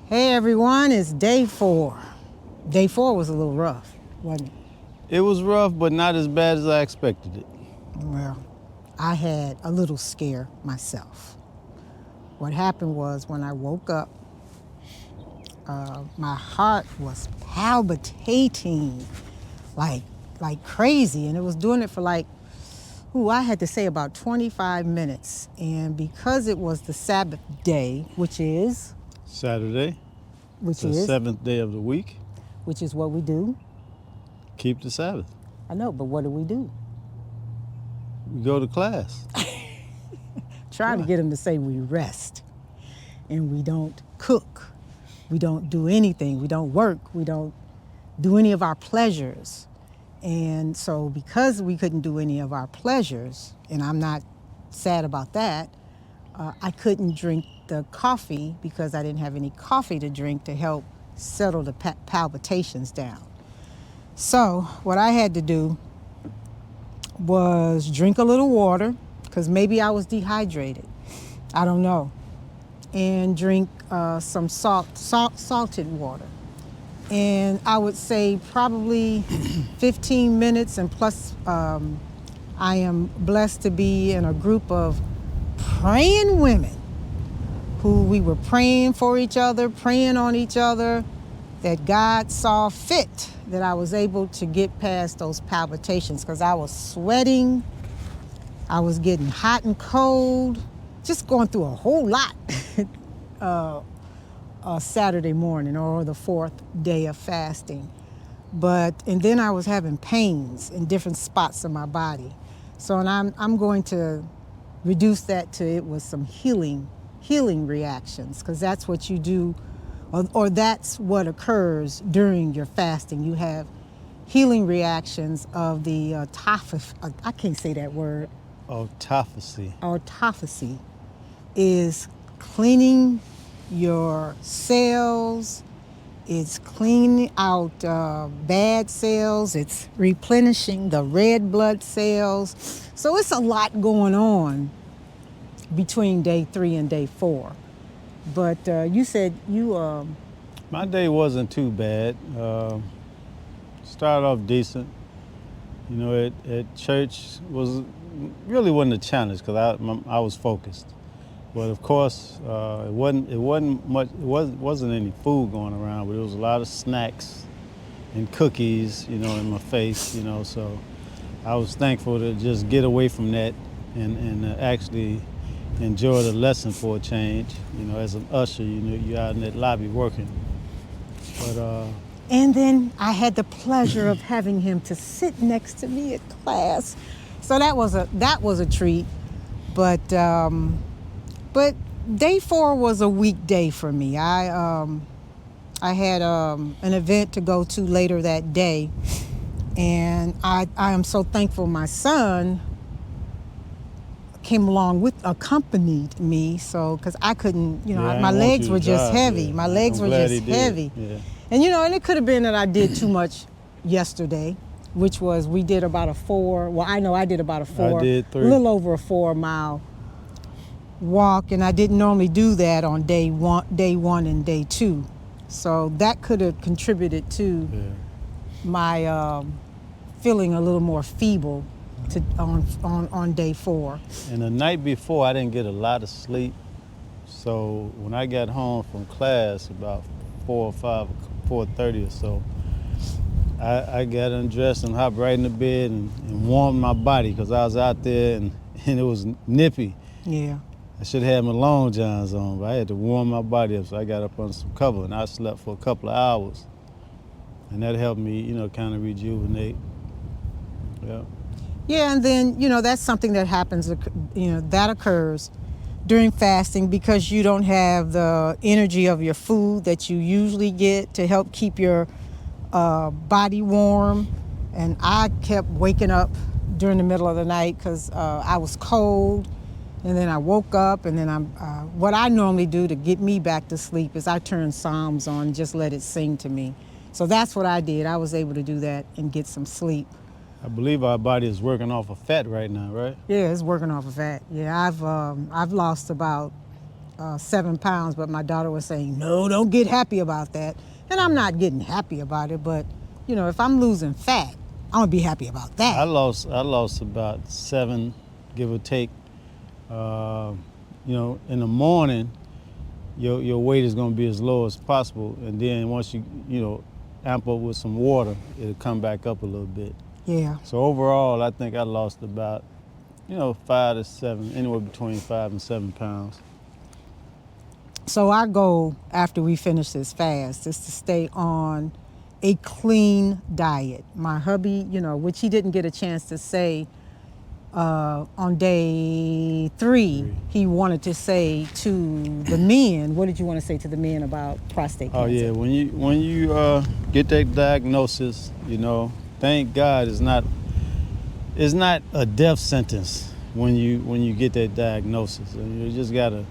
Hey everyone, it's day 4. Day 4 was a little rough, wasn't it? It was rough, but not as bad as I expected it. Well, I had a little scare myself. What happened was when I woke up, my heart was palpitating like crazy, and it was doing it for I had to say about 25 minutes. And because it was the Sabbath day, which is Saturday, it's the 7th day of the week. which is what we do. Keep the Sabbath. I know, but what do? We go to class. Trying to get them to say we rest and we don't cook. We don't do anything. We don't work. We don't do any of our pleasures. And so because we couldn't do any of our pleasures, and I'm not sad about that, I couldn't drink the coffee because I didn't have any coffee to drink to help settle the palpitations down. So what I had to do was drink a little water, because maybe I was dehydrated. I don't know. And drink some salted water. And I would say probably 15 minutes, and plus I am blessed to be in a group of praying women who we were praying for each other, praying on each other, that God saw fit that I was able to get past those palpitations, because I was sweating, I was getting hot and cold, just going through a whole lot Saturday morning, or the 4th day of fasting. And then I was having pains in different spots of my body. So, and I'm going to reduce that to it was some healing reactions, because that's what you do, or that's what occurs during your fasting. You have healing reactions of the I can't say that word. Autophagy. Autophagy is cleaning your cells. It's cleaning out bad cells. It's replenishing the red blood cells. So it's a lot going on between day 3 and day 4. But you said you... My day wasn't too bad. Started off decent. You know, at church really wasn't a challenge because I was focused. But of course, it wasn't any food going around, but there was a lot of snacks and cookies, in my face, so I was thankful to just get away from that and actually enjoy the lesson for a change. As an usher, you're out in that lobby working. But and then I had the pleasure of having him to sit next to me at class, so that was a treat. But day 4 was a weekday for me. I had an event to go to later that day, and I am so thankful my son accompanied me, so because I couldn't, my legs were just heavy. Yeah. My legs were just heavy. Yeah. And and it could have been that I did too much yesterday, which was we did about I did about I did 3. a little over a 4-mile walk, and I didn't normally do that on day 1 and day 2. So that could have contributed to my feeling a little more feeble on day 4. And the night before, I didn't get a lot of sleep. So when I got home from class about 4:30 or so, I got undressed and hopped right in the bed and warmed my body because I was out there and it was nippy. Yeah. I should have had my long johns on, but I had to warm my body up, so I got up under some cover and I slept for a couple of hours. And that helped me, kind of rejuvenate. Yeah. Yeah, and then, that's something that happens, that occurs during fasting because you don't have the energy of your food that you usually get to help keep your body warm. And I kept waking up during the middle of the night because I was cold. And then I woke up, and then what I normally do to get me back to sleep is I turn Psalms on and just let it sing to me. So that's what I did. I was able to do that and get some sleep. I believe our body is working off of fat right now, right? Yeah, it's working off of fat. Yeah, I've lost about 7 pounds, but my daughter was saying, no, don't get happy about that. And I'm not getting happy about it, but if I'm losing fat, I'm gonna be happy about that. I lost about 7, give or take. In the morning, your weight is going to be as low as possible, and then once you amp up with some water, it'll come back up a little bit. Yeah. So overall, I think I lost about 5 to 7, anywhere between 5 and 7 pounds. So our goal after we finish this fast is to stay on a clean diet. My hubby, which he didn't get a chance to say on day 3, he wanted to say to the men. What did you want to say to the men about prostate cancer? Oh yeah, when you get that diagnosis, thank God it's not a death sentence when you get that diagnosis. And you just gotta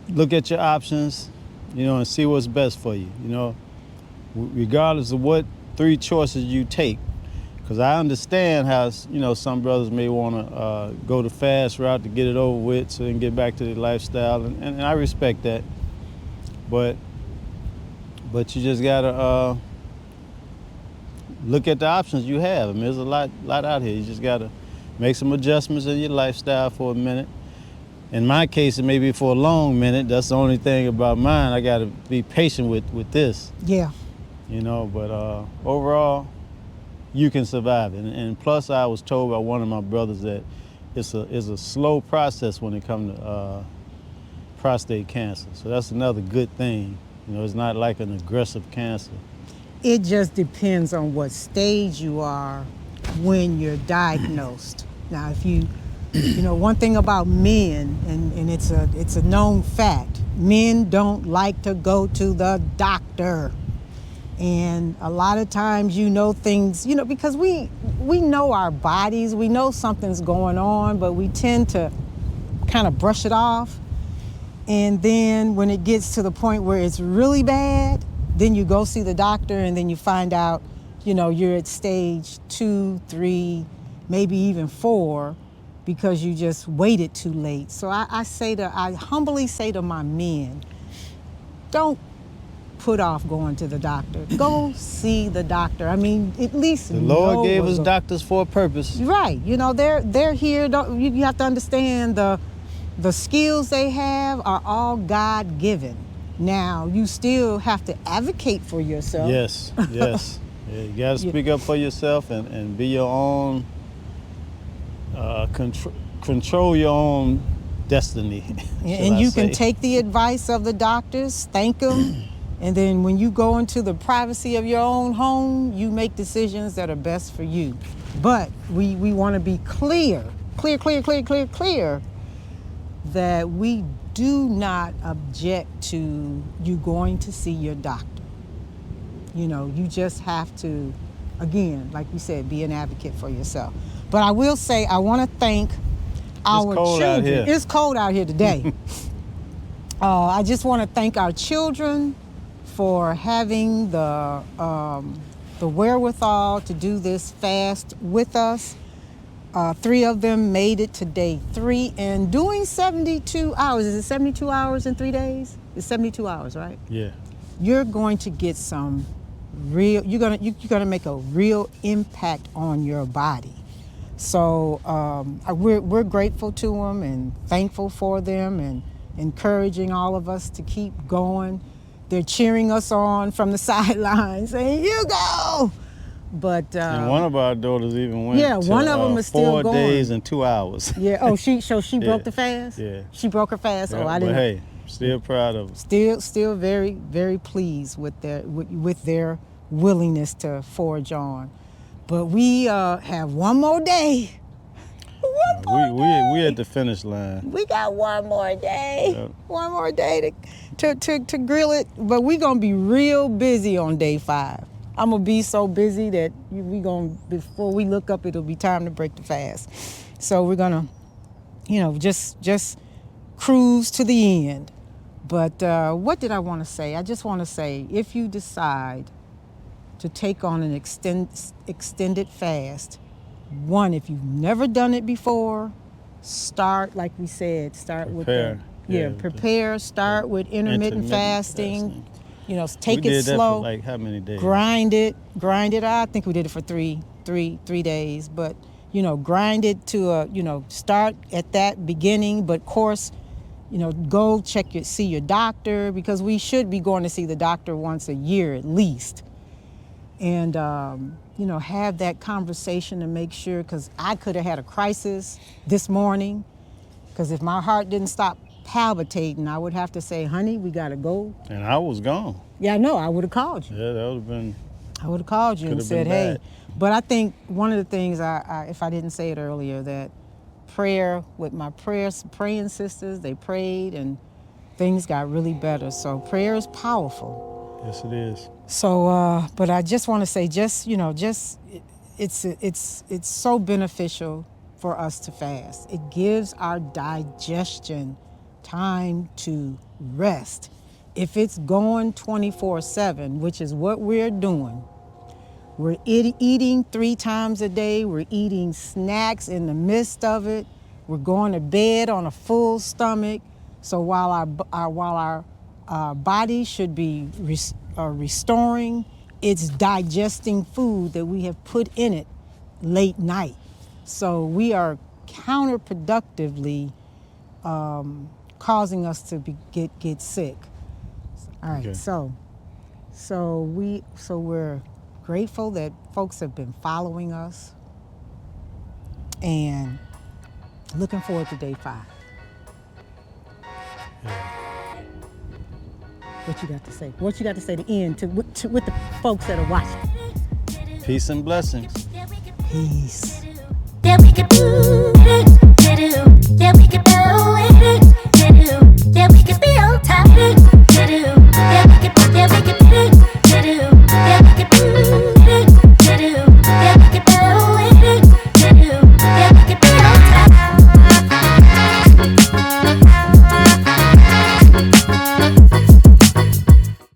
look at your options, and see what's best for you. Regardless of what 3 choices you take. Because I understand how, some brothers may want to go the fast route to get it over with so they can get back to their lifestyle, and I respect that. But you just got to look at the options you have. I mean, there's a lot out here. You just got to make some adjustments in your lifestyle for a minute. In my case, it may be for a long minute. That's the only thing about mine. I got to be patient with this. Yeah. But overall, you can survive it. And plus, I was told by one of my brothers that it's a slow process when it comes to prostate cancer. So that's another good thing. It's not like an aggressive cancer. It just depends on what stage you are when you're diagnosed. Now, if one thing about men, and it's a known fact, men don't like to go to the doctor. And a lot of times, things, because we know our bodies, we know something's going on, but we tend to kind of brush it off. And then when it gets to the point where it's really bad, then you go see the doctor, and then you find out, you're at stage 2, 3, maybe even 4, because you just waited too late. So I humbly say to my men, don't put off going to the doctor. Go see the doctor. I mean, at least the Lord gave us doctors for a purpose. Right. They're here. You have to understand the skills they have are all God-given. Now, you still have to advocate for yourself. Yes. Yeah, you got to speak up for yourself and be your own, control your own destiny. And you can take the advice of the doctors, thank them, and then when you go into the privacy of your own home, you make decisions that are best for you. But we want to be clear that we do not object to you going to see your doctor. You just have to, again, like you said, be an advocate for yourself. But I will say, I want to thank our children. It's cold out here today. I just want to thank our children for having the wherewithal to do this fast with us. 3 of them made it to day 3 and doing 72 hours. Is it 72 hours in 3 days? It's 72 hours, right? Yeah. You're going to get some real, you're gonna make a real impact on your body. So we're grateful to them and thankful for them and encouraging all of us to keep going. They're cheering us on from the sidelines, saying, "You go!" But and one of our daughters even went. Yeah, one of them is still 4 going. 4 days and 2 hours. Yeah. Oh, she broke the fast. Yeah. She broke her fast. But, oh, I didn't. But hey, still proud of her. Still very, very pleased with their willingness to forge on. But we have one more day. We at the finish line. We got one more day. Yep. One more day to grill it. But we're gonna be real busy on day 5. I'm gonna be so busy that before we look up, it'll be time to break the fast. So we're gonna, just cruise to the end. But what did I want to say? I just want to say, if you decide to take on an extended fast, one, if you've never done it before, start, like we said, start Prepare, with the prepare. Start with intermittent fasting. You know, take we it did slow. That for like how many days? Grind it. I think we did it for three days. But you know, grind it to start at that beginning. But of course, you know, go see your doctor, because we should be going to see the doctor once a year at least. And you know, have that conversation to make sure, because I could have had a crisis this morning, because if my heart didn't stop palpitating, I would have to say, honey, we got to go. And I was gone. Yeah, I know. I would have called you. Yeah, that would have been. I would have called you and said, hey. But I think one of the things, if I didn't say it earlier, that prayer with my praying sisters, they prayed and things got really better. So prayer is powerful. Yes, it is. So, but I just want to say, it's so beneficial for us to fast. It gives our digestion time to rest. If it's going 24/7, which is what we're doing, we're eating 3 times a day. We're eating snacks in the midst of it. We're going to bed on a full stomach. So while our body should be restoring, it's digesting food that we have put in it late night. So we are counterproductively causing us to get sick. All right, Okay. so we're grateful that folks have been following us and looking forward to day 5. Yeah. What you got to say? What you got to say to end with the folks that are watching? Peace and blessings. Peace. That we could do it. That we could do it.